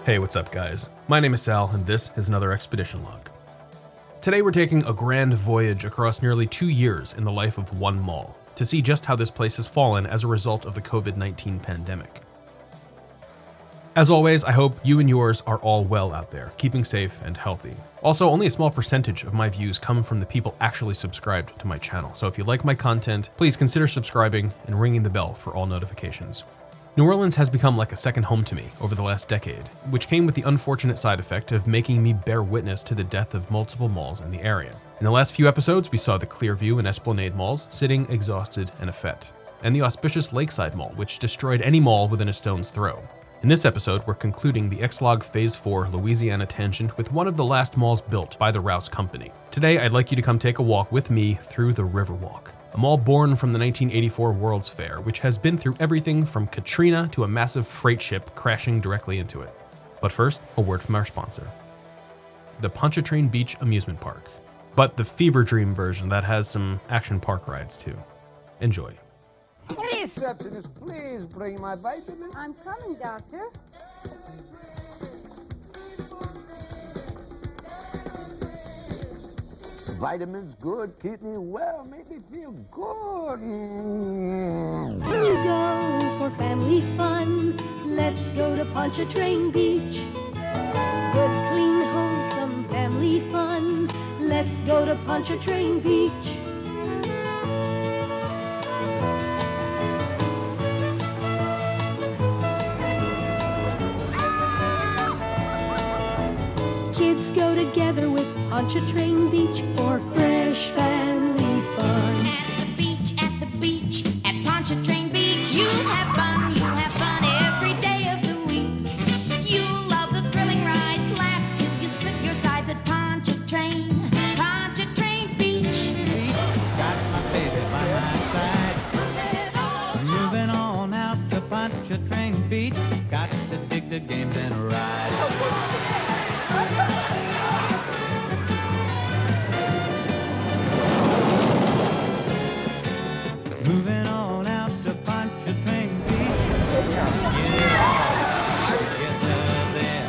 Hey, what's up guys? My name is Sal and this is another expedition log. Today we're taking a grand voyage across nearly 2 years in the life of one mall to see just how this place has fallen as a result of the COVID-19 pandemic. As always, I hope you and yours are all well out there, keeping safe and healthy. Also, only a small percentage of my views come from the people actually subscribed to my channel, so if you like my content, please consider subscribing and ringing the bell for all notifications. New Orleans has become like a second home to me over the last decade, which came with the unfortunate side effect of making me bear witness to the death of multiple malls in the area. In the last few episodes, we saw the Clearview and Esplanade malls sitting exhausted and effete, and the auspicious Lakeside Mall, which destroyed any mall within a stone's throw. In this episode, we're concluding the ExLog Phase 4 Louisiana tangent with one of the last malls built by the Rouse Company. Today, I'd like you to come take a walk with me through the Riverwalk, a mall born from the 1984 World's Fair, which has been through everything from Katrina to a massive freight ship crashing directly into it. But first, a word from our sponsor, the Pontchartrain Beach Amusement Park, but the Fever Dream version that has some action park rides too. Enjoy. Receptionist, please bring my vitamin. I'm coming, doctor. Vitamins good, keep me well, make me feel good. Here you go for family fun. Let's go to Pontchartrain Beach. Good, clean, wholesome family fun. Let's go to Pontchartrain Beach. Kids go together with Pontchartrain Beach for fresh family fun. At the beach, at Pontchartrain Beach, you'll have fun every day of the week. You'll love the thrilling rides, laugh till you split your sides at Pontchartrain Beach. Got my baby by my side. Moving on out to Pontchartrain Beach. Got to dig the games and ride. Moving on out to Pontchartrain Beach. Get it all together there.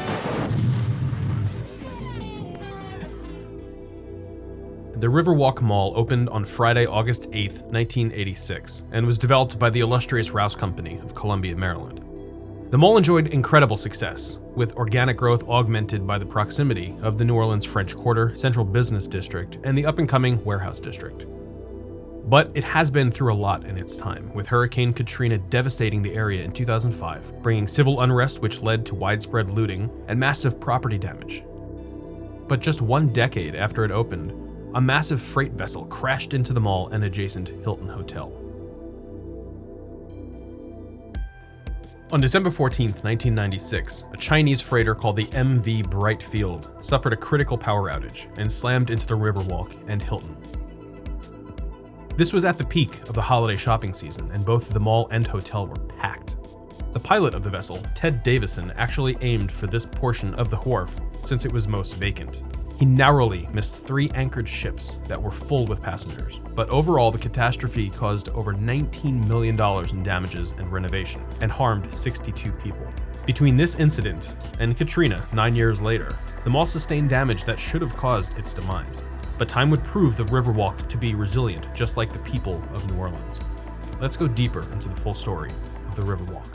The Riverwalk Mall opened on Friday, August 8th, 1986, and was developed by the illustrious Rouse Company of Columbia, Maryland. The mall enjoyed incredible success, with organic growth augmented by the proximity of the New Orleans French Quarter, Central Business District, and the up-and-coming Warehouse District. But it has been through a lot in its time, with Hurricane Katrina devastating the area in 2005, bringing civil unrest which led to widespread looting and massive property damage. But just 1 decade after it opened, a massive freight vessel crashed into the mall and adjacent Hilton Hotel. On December 14, 1996, a Chinese freighter called the MV Brightfield suffered a critical power outage and slammed into the Riverwalk and Hilton. This was at the peak of the holiday shopping season, and both the mall and hotel were packed. The pilot of the vessel, Ted Davison, actually aimed for this portion of the wharf since it was most vacant. He narrowly missed 3 anchored ships that were full with passengers, but overall the catastrophe caused over $19 million in damages and renovation, and harmed 62 people. Between this incident and Katrina 9 years later, the mall sustained damage that should have caused its demise. But time would prove the Riverwalk to be resilient, just like the people of New Orleans. Let's go deeper into the full story of the Riverwalk.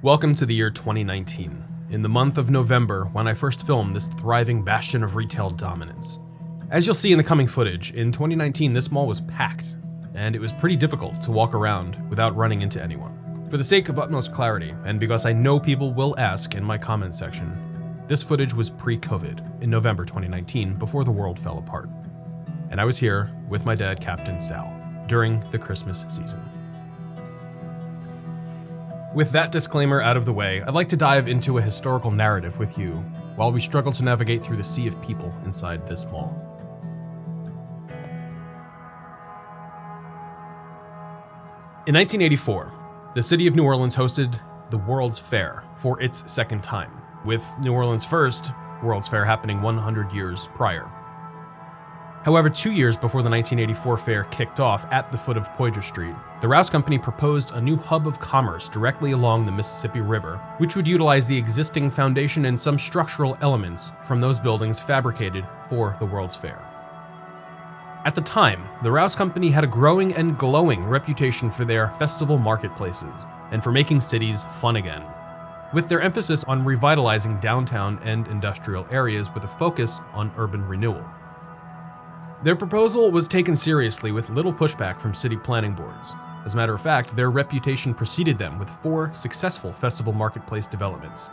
Welcome to the year 2019. In the month of November, when I first filmed this thriving bastion of retail dominance. As you'll see in the coming footage, in 2019 this mall was packed, and it was pretty difficult to walk around without running into anyone. For the sake of utmost clarity, and because I know people will ask in my comment section, this footage was pre-COVID, in November 2019, before the world fell apart. And I was here with my dad, Captain Sal, during the Christmas season. With that disclaimer out of the way, I'd like to dive into a historical narrative with you while we struggle to navigate through the sea of people inside this mall. In 1984, the city of New Orleans hosted the World's Fair for its second time, with New Orleans' first World's Fair happening 100 years prior. However, 2 years before the 1984 fair kicked off at the foot of Poydras Street, the Rouse Company proposed a new hub of commerce directly along the Mississippi River, which would utilize the existing foundation and some structural elements from those buildings fabricated for the World's Fair. At the time, the Rouse Company had a growing and glowing reputation for their festival marketplaces and for making cities fun again, with their emphasis on revitalizing downtown and industrial areas with a focus on urban renewal. Their proposal was taken seriously with little pushback from city planning boards. As a matter of fact, their reputation preceded them with 4 successful festival marketplace developments.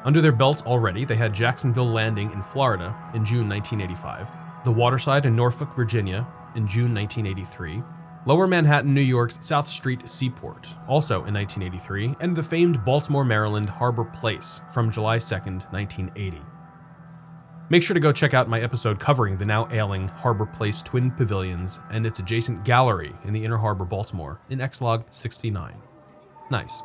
Under their belt already, they had Jacksonville Landing in Florida in June 1985, the Waterside in Norfolk, Virginia in June 1983, Lower Manhattan, New York's South Street Seaport, also in 1983, and the famed Baltimore, Maryland Harbor Place from July 2nd, 1980. Make sure to go check out my episode covering the now ailing Harbor Place Twin Pavilions and its adjacent gallery in the Inner Harbor, Baltimore, in ExLog 69. Nice.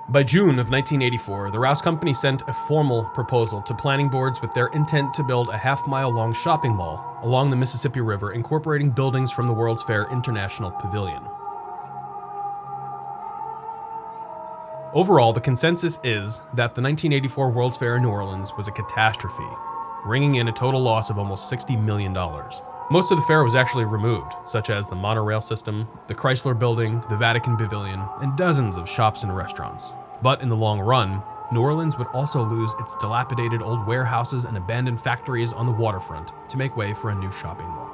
By June of 1984, the Rouse Company sent a formal proposal to planning boards with their intent to build a half-mile-long shopping mall along the Mississippi River, incorporating buildings from the World's Fair International Pavilion. Overall, the consensus is that the 1984 World's Fair in New Orleans was a catastrophe, bringing in a total loss of almost $60 million. Most of the fair was actually removed, such as the monorail system, the Chrysler Building, the Vatican Pavilion, and dozens of shops and restaurants. But in the long run, New Orleans would also lose its dilapidated old warehouses and abandoned factories on the waterfront to make way for a new shopping mall.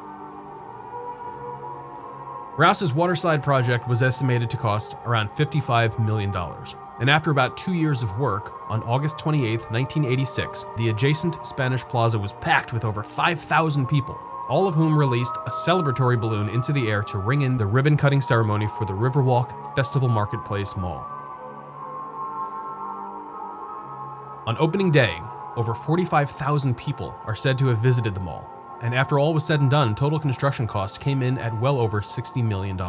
Rouse's Waterside project was estimated to cost around $55 million. And after about 2 years of work, on August 28, 1986, the adjacent Spanish Plaza was packed with over 5,000 people, all of whom released a celebratory balloon into the air to ring in the ribbon-cutting ceremony for the Riverwalk Festival Marketplace Mall. On opening day, over 45,000 people are said to have visited the mall, and after all was said and done, total construction costs came in at well over $60 million.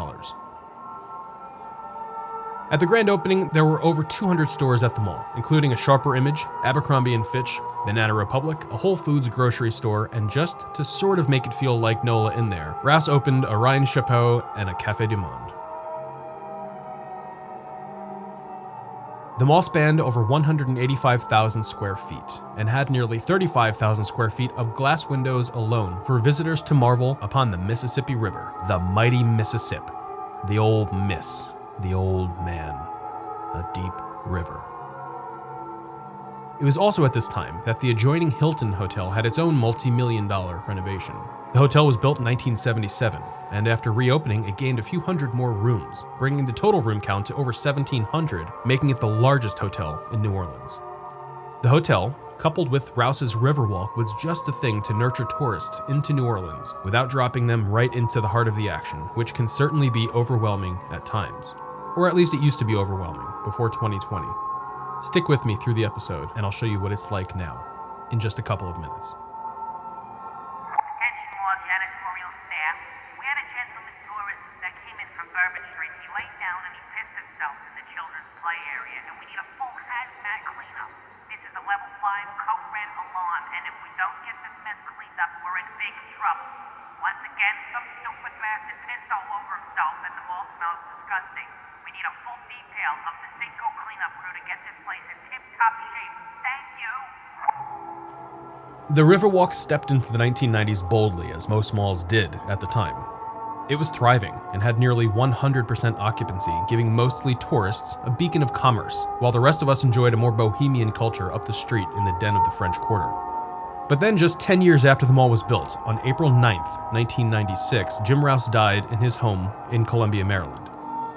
At the grand opening, there were over 200 stores at the mall, including a Sharper Image, Abercrombie & Fitch, Banana Republic, a Whole Foods grocery store, and just to sort of make it feel like NOLA in there, Rouse opened a Rhine Chapeau and a Café du Monde. The mall spanned over 185,000 square feet and had nearly 35,000 square feet of glass windows alone for visitors to marvel upon the Mississippi River, the mighty Mississippi, the old miss, the old man, a deep river. It was also at this time that the adjoining Hilton Hotel had its own multi-million-dollar renovation. The hotel was built in 1977, and after reopening, it gained a few hundred more rooms, bringing the total room count to over 1,700, making it the largest hotel in New Orleans. The hotel, coupled with Rouse's Riverwalk, was just the thing to nurture tourists into New Orleans without dropping them right into the heart of the action, which can certainly be overwhelming at times. Or at least it used to be overwhelming before 2020. Stick with me through the episode, and I'll show you what it's like now, in just a couple of minutes. Attention all janitorial staff. We had a gentleman tourist that came in from Bourbon Street. He laid down and he pissed himself in the children's play area, and we need a full hazmat cleanup. This is a level 5 code red alarm, and if we don't get this mess cleaned up, we're in big trouble. Once again, some stupid bastard pissed all over himself, and the mall smells disgusting. We need a full detail of the Cinco cleanup crew to get this place in tip-top shape. Thank you. The Riverwalk stepped into the 1990s boldly, as most malls did at the time. It was thriving and had nearly 100% occupancy, giving mostly tourists a beacon of commerce, while the rest of us enjoyed a more bohemian culture up the street in the den of the French Quarter. But then, just 10 years after the mall was built, on April 9th, 1996, Jim Rouse died in his home in Columbia, Maryland.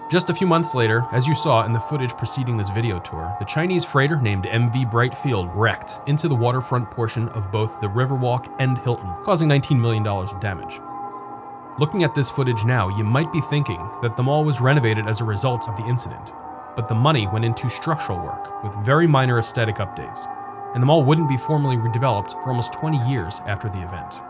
Just a few months later, as you saw in the footage preceding this video tour, the Chinese freighter named MV Brightfield wrecked into the waterfront portion of both the Riverwalk and Hilton, causing $19 million of damage. Looking at this footage now, you might be thinking that the mall was renovated as a result of the incident, but the money went into structural work with very minor aesthetic updates, and the mall wouldn't be formally redeveloped for almost 20 years after the event.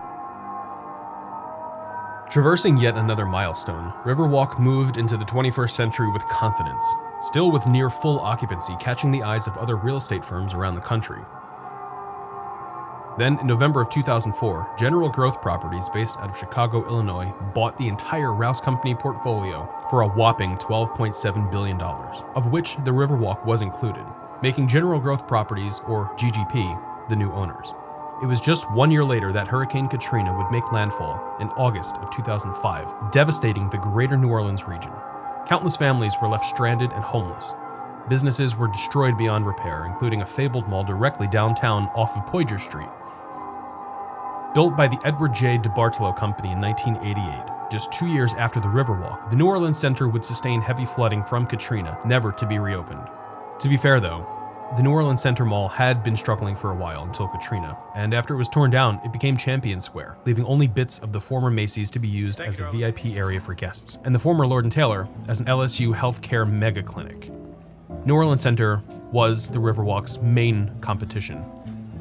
Traversing yet another milestone, Riverwalk moved into the 21st century with confidence, still with near full occupancy catching the eyes of other real estate firms around the country. Then, in November of 2004, General Growth Properties, based out of Chicago, Illinois, bought the entire Rouse Company portfolio for a whopping $12.7 billion, of which the Riverwalk was included, making General Growth Properties, or GGP, the new owners. It was just 1 year later that Hurricane Katrina would make landfall in August of 2005, devastating the greater New Orleans region. Countless families were left stranded and homeless. Businesses were destroyed beyond repair, including a fabled mall directly downtown off of Poydras Street. Built by the Edward J. DeBartolo Company in 1988, just 2 years after the Riverwalk, the New Orleans Center would sustain heavy flooding from Katrina, never to be reopened. To be fair though, the New Orleans Center Mall had been struggling for a while until Katrina, and after it was torn down, it became Champion Square, leaving only bits of the former Macy's to be used as a VIP area for guests, and the former Lord & Taylor as an LSU healthcare mega clinic. New Orleans Center was the Riverwalk's main competition,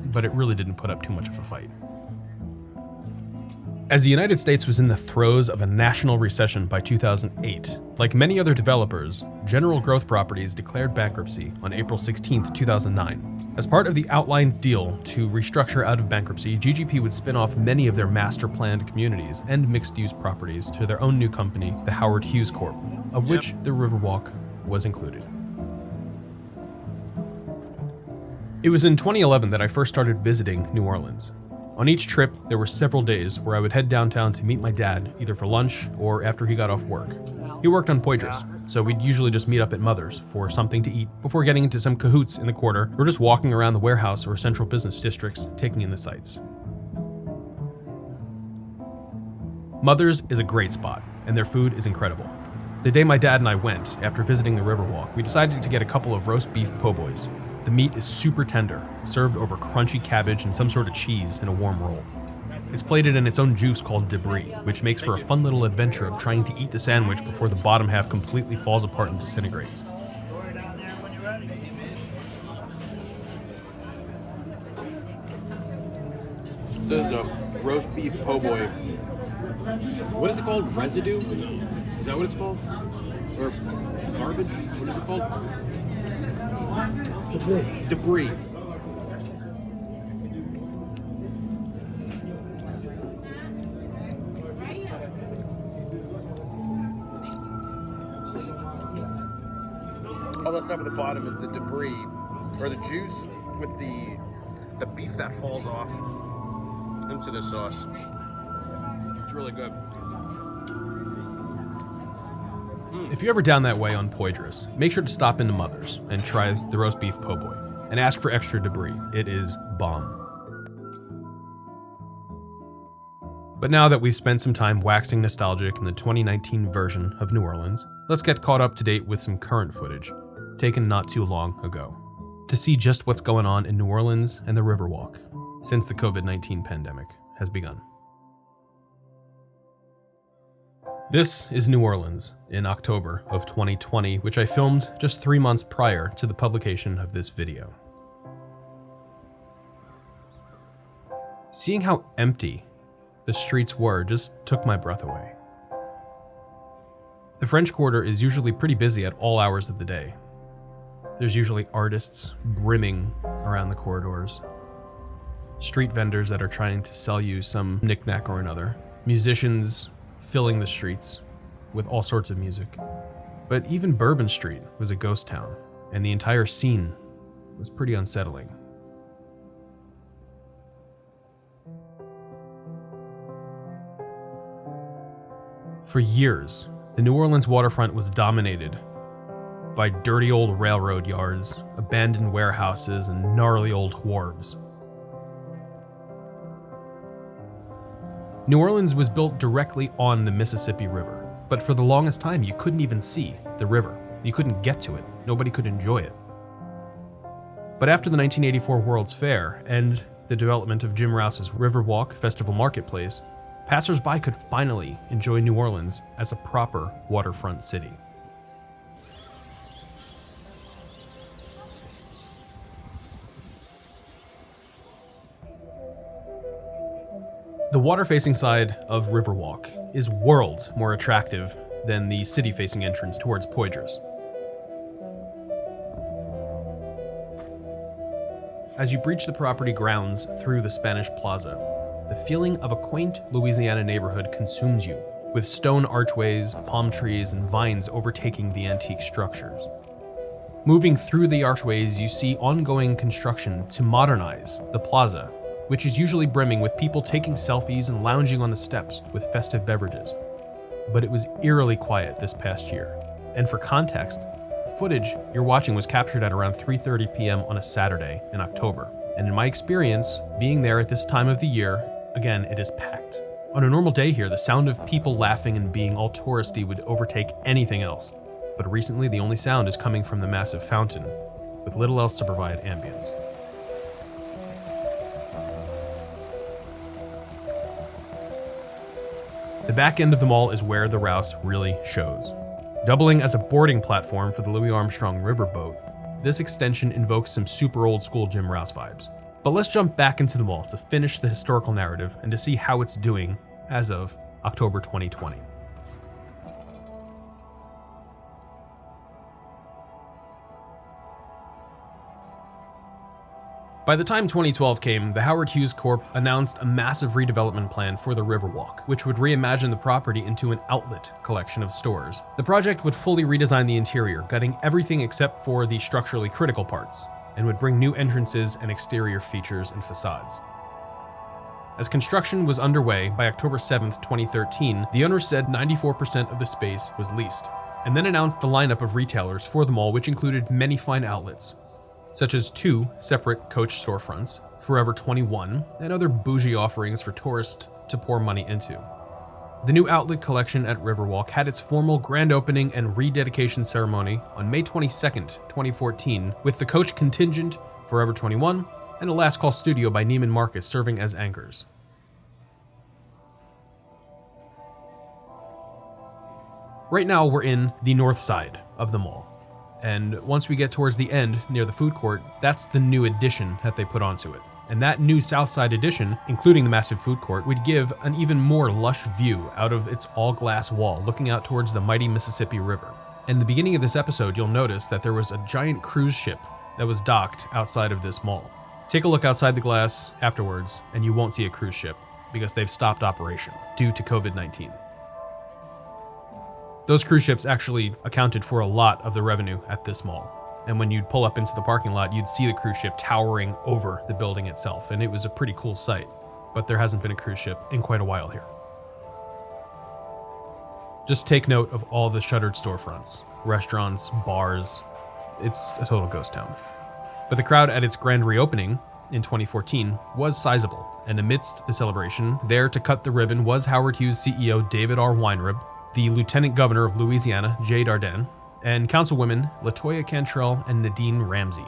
but it really didn't put up too much of a fight. As the United States was in the throes of a national recession by 2008, like many other developers, General Growth Properties declared bankruptcy on April 16, 2009. As part of the outlined deal to restructure out of bankruptcy, GGP would spin off many of their master-planned communities and mixed-use properties to their own new company, the Howard Hughes Corp., of which the Riverwalk was included. It was in 2011 that I first started visiting New Orleans. On each trip, there were several days where I would head downtown to meet my dad, either for lunch or after he got off work. He worked on Poydras, so we'd usually just meet up at Mother's for something to eat before getting into some cahoots in the quarter, or just walking around the warehouse or central business districts, taking in the sights. Mother's is a great spot, and their food is incredible. The day my dad and I went, after visiting the Riverwalk, we decided to get a couple of roast beef po' boys. The meat is super tender, served over crunchy cabbage and some sort of cheese in a warm roll. It's plated in its own juice called debris, which makes for a fun little adventure of trying to eat the sandwich before the bottom half completely falls apart and disintegrates. This is a roast beef po' boy. What is it called? Residue? Is that what it's called? Or garbage? What is it called? Debris. All that stuff at the bottom is the debris, or the juice with the beef that falls off into the sauce. It's really good. If you're ever down that way on Poydras, make sure to stop into Mother's and try the roast beef po' boy, and ask for extra debris. It is bomb. But now that we've spent some time waxing nostalgic in the 2019 version of New Orleans, let's get caught up to date with some current footage, taken not too long ago, to see just what's going on in New Orleans and the Riverwalk since the COVID-19 pandemic has begun. This is New Orleans in October of 2020, which I filmed just 3 months prior to the publication of this video. Seeing how empty the streets were just took my breath away. The French Quarter is usually pretty busy at all hours of the day. There's usually artists brimming around the corridors, street vendors that are trying to sell you some knickknack or another, musicians filling the streets with all sorts of music. But even Bourbon Street was a ghost town, and the entire scene was pretty unsettling. For years, the New Orleans waterfront was dominated by dirty old railroad yards, abandoned warehouses, and gnarly old wharves. New Orleans was built directly on the Mississippi River, but for the longest time you couldn't even see the river. You couldn't get to it. Nobody could enjoy it. But after the 1984 World's Fair and the development of Jim Rouse's Riverwalk Festival Marketplace, passers-by could finally enjoy New Orleans as a proper waterfront city. The water-facing side of Riverwalk is worlds more attractive than the city-facing entrance towards Poydras. As you breach the property grounds through the Spanish Plaza, the feeling of a quaint Louisiana neighborhood consumes you, with stone archways, palm trees, and vines overtaking the antique structures. Moving through the archways, you see ongoing construction to modernize the plaza, which is usually brimming with people taking selfies and lounging on the steps with festive beverages. But it was eerily quiet this past year. And for context, the footage you're watching was captured at around 3:30 p.m. on a Saturday in October. And in my experience, being there at this time of the year, again, it is packed. On a normal day here, the sound of people laughing and being all touristy would overtake anything else. But recently, the only sound is coming from the massive fountain, with little else to provide ambience. The back end of the mall is where the Rouse really shows. Doubling as a boarding platform for the Louis Armstrong riverboat, this extension invokes some super old school Jim Rouse vibes. But let's jump back into the mall to finish the historical narrative and to see how it's doing as of October 2020. By the time 2012 came, the Howard Hughes Corp announced a massive redevelopment plan for the Riverwalk, which would reimagine the property into an outlet collection of stores. The project would fully redesign the interior, gutting everything except for the structurally critical parts, and would bring new entrances and exterior features and facades. As construction was underway, by October 7, 2013, the owner said 94% of the space was leased, and then announced the lineup of retailers for the mall, which included many fine outlets, such as 2 separate Coach storefronts, Forever 21, and other bougie offerings for tourists to pour money into. The new outlet collection at Riverwalk had its formal grand opening and rededication ceremony on May 22, 2014, with the Coach contingent, Forever 21, and a Last Call studio by Neiman Marcus serving as anchors. Right now, we're in the north side of the mall. And once we get towards the end, near the food court, that's the new addition that they put onto it. And that new south side addition, including the massive food court, would give an even more lush view out of its all-glass wall, looking out towards the mighty Mississippi River. In the beginning of this episode, you'll notice that there was a giant cruise ship that was docked outside of this mall. Take a look outside the glass afterwards, and you won't see a cruise ship, because they've stopped operation due to COVID-19. Those cruise ships actually accounted for a lot of the revenue at this mall. And when you'd pull up into the parking lot, you'd see the cruise ship towering over the building itself, and it was a pretty cool sight. But there hasn't been a cruise ship in quite a while here. Just take note of all the shuttered storefronts, restaurants, bars. It's a total ghost town. But the crowd at its grand reopening in 2014 was sizable, and amidst the celebration, there to cut the ribbon was Howard Hughes CEO David R. Weinrib, the Lieutenant Governor of Louisiana, Jay Dardenne, and Councilwomen Latoya Cantrell and Nadine Ramsey.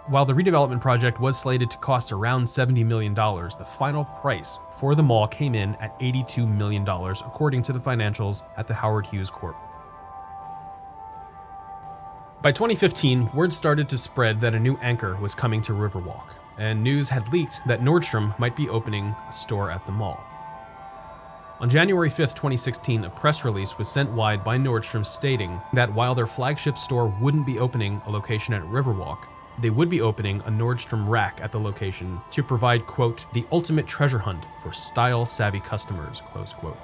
While the redevelopment project was slated to cost around $70 million, the final price for the mall came in at $82 million, according to the financials at the Howard Hughes Corp. By 2015, word started to spread that a new anchor was coming to Riverwalk, and news had leaked that Nordstrom might be opening a store at the mall. On January 5, 2016, a press release was sent wide by Nordstrom stating that while their flagship store wouldn't be opening a location at Riverwalk, they would be opening a Nordstrom rack at the location to provide, quote, the ultimate treasure hunt for style-savvy customers, close quote.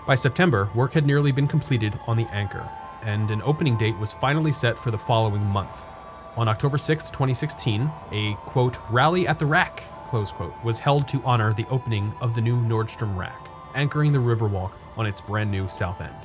By September, work had nearly been completed on the anchor, and an opening date was finally set for the following month. On October 6, 2016, a, quote, rally at the rack, close quote, was held to honor the opening of the new Nordstrom rack, anchoring the Riverwalk on its brand new south end.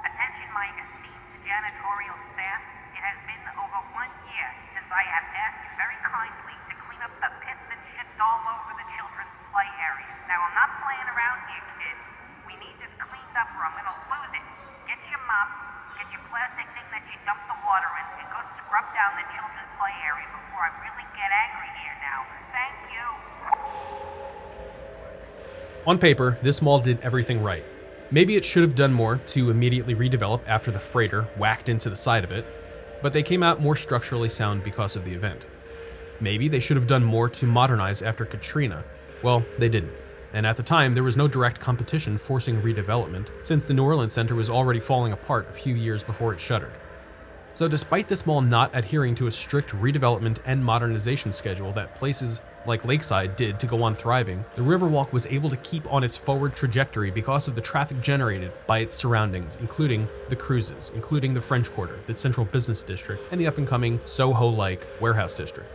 Attention, my esteemed janitorial staff. It has been over 1 year since I have asked you very kindly to clean up the piss and shit all over the children's play area. Now, I'm not playing around here, kids. We need this cleaned up or I'm gonna lose it. Get your mop, get your plastic thing that you dump the water in, and go scrub down the children's play area before I really get angry here now. Thank you. On paper, this mall did everything right. Maybe it should have done more to immediately redevelop after the freighter whacked into the side of it, but they came out more structurally sound because of the event. Maybe they should have done more to modernize after Katrina. Well, they didn't. And at the time, there was no direct competition forcing redevelopment, since the New Orleans Center was already falling apart a few years before it shuttered. So despite this mall not adhering to a strict redevelopment and modernization schedule that places like Lakeside did to go on thriving, the Riverwalk was able to keep on its forward trajectory because of the traffic generated by its surroundings, including the cruises, including the French Quarter, the Central Business District, and the up-and-coming Soho-like Warehouse District.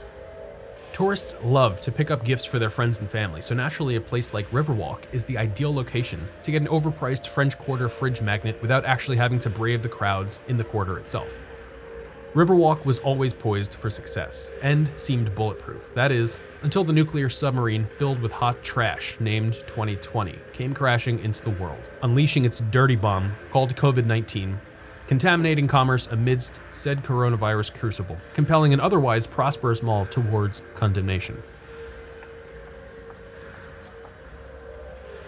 Tourists love to pick up gifts for their friends and family, so naturally a place like Riverwalk is the ideal location to get an overpriced French Quarter fridge magnet without actually having to brave the crowds in the quarter itself. Riverwalk was always poised for success, and seemed bulletproof. That is, until the nuclear submarine filled with hot trash named 2020 came crashing into the world, unleashing its dirty bomb called COVID-19, contaminating commerce amidst said coronavirus crucible, compelling an otherwise prosperous mall towards condemnation.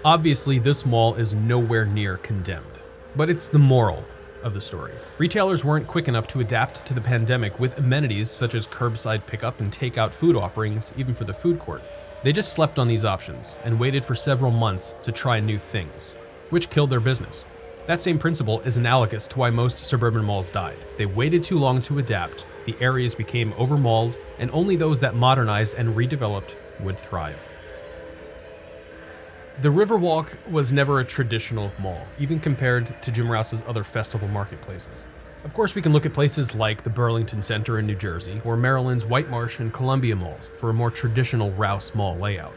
Obviously, this mall is nowhere near condemned, but it's the moral of the story. Retailers weren't quick enough to adapt to the pandemic with amenities such as curbside pickup and takeout food offerings, even for the food court. They just slept on these options and waited for several months to try new things, which killed their business. That same principle is analogous to why most suburban malls died. They waited too long to adapt, the areas became overmalled, and only those that modernized and redeveloped would thrive. The Riverwalk was never a traditional mall, even compared to Jim Rouse's other festival marketplaces. Of course, we can look at places like the Burlington Center in New Jersey, or Maryland's White Marsh and Columbia malls for a more traditional Rouse mall layout.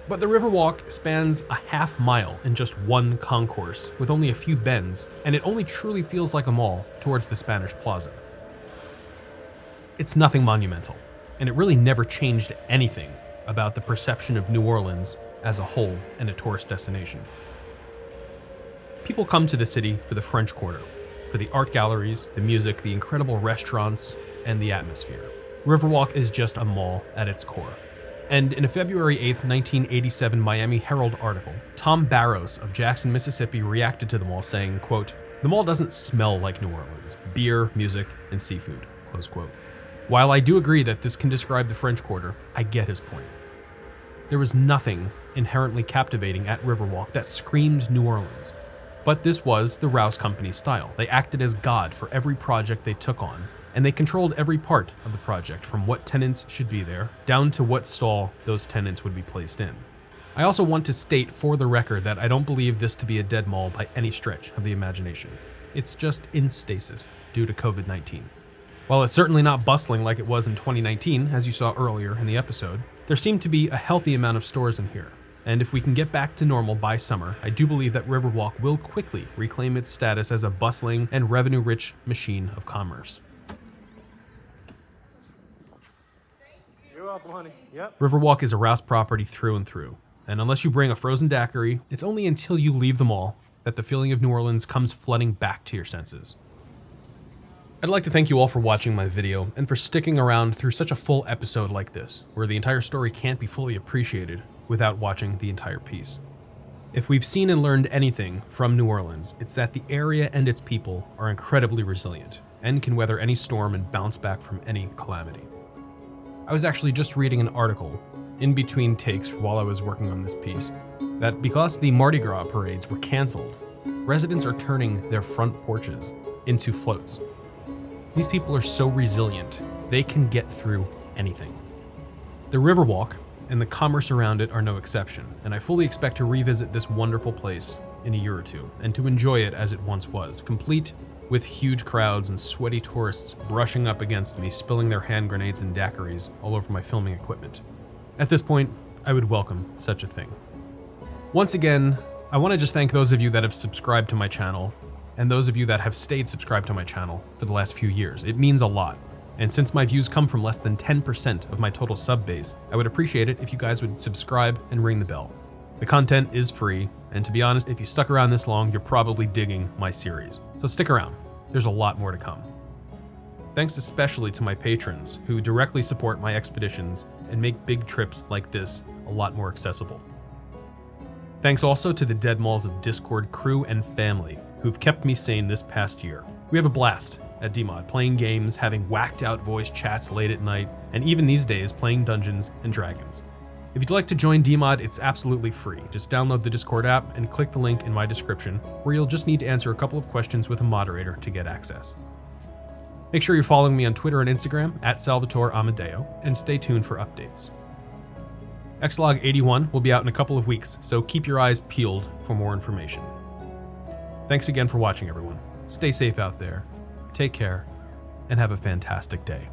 But the Riverwalk spans a half mile in just one concourse, with only a few bends, and it only truly feels like a mall towards the Spanish Plaza. It's nothing monumental, and it really never changed anything about the perception of New Orleans as a whole and a tourist destination. People come to the city for the French Quarter, for the art galleries, the music, the incredible restaurants, and the atmosphere. Riverwalk is just a mall at its core. And in a February 8th, 1987 Miami Herald article, Tom Barrows of Jackson, Mississippi reacted to the mall saying, quote, "The mall doesn't smell like New Orleans. Beer, music, and seafood," close quote. While I do agree that this can describe the French Quarter, I get his point. There was nothing inherently captivating at Riverwalk that screamed New Orleans. But this was the Rouse Company's style. They acted as God for every project they took on, and they controlled every part of the project, from what tenants should be there, down to what stall those tenants would be placed in. I also want to state for the record that I don't believe this to be a dead mall by any stretch of the imagination. It's just in stasis due to COVID-19. While it's certainly not bustling like it was in 2019, as you saw earlier in the episode, there seemed to be a healthy amount of stores in here. And if we can get back to normal by summer, I do believe that Riverwalk will quickly reclaim its status as a bustling and revenue-rich machine of commerce. You're welcome, honey. Yep. Riverwalk is a Rouse property through and through. And unless you bring a frozen daiquiri, it's only until you leave the mall that the feeling of New Orleans comes flooding back to your senses. I'd like to thank you all for watching my video and for sticking around through such a full episode like this, where the entire story can't be fully appreciated without watching the entire piece. If we've seen and learned anything from New Orleans, it's that the area and its people are incredibly resilient and can weather any storm and bounce back from any calamity. I was actually just reading an article in between takes while I was working on this piece that because the Mardi Gras parades were canceled, residents are turning their front porches into floats. These people are so resilient, they can get through anything. The Riverwalk and the commerce around it are no exception, and I fully expect to revisit this wonderful place in a year or two, and to enjoy it as it once was, complete with huge crowds and sweaty tourists brushing up against me, spilling their hand grenades and daiquiris all over my filming equipment. At this point, I would welcome such a thing. Once again, I want to just thank those of you that have subscribed to my channel, and those of you that have stayed subscribed to my channel for the last few years. It means a lot. And since my views come from less than 10% of my total sub base, I would appreciate it if you guys would subscribe and ring the bell. The content is free, and to be honest, if you stuck around this long, you're probably digging my series. So stick around, there's a lot more to come. Thanks especially to my patrons who directly support my expeditions and make big trips like this a lot more accessible. Thanks also to the Dead Malls of Discord crew and family who've kept me sane this past year. We have a blast at DMod, playing games, having whacked out voice chats late at night, and even these days playing Dungeons and Dragons. If you'd like to join DMod, it's absolutely free. Just download the Discord app and click the link in my description, where you'll just need to answer a couple of questions with a moderator to get access. Make sure you're following me on Twitter and Instagram at Salvatore Amadeo, and stay tuned for updates. ExLog 81 will be out in a couple of weeks, so keep your eyes peeled for more information. Thanks again for watching, everyone. Stay safe out there, take care, and have a fantastic day.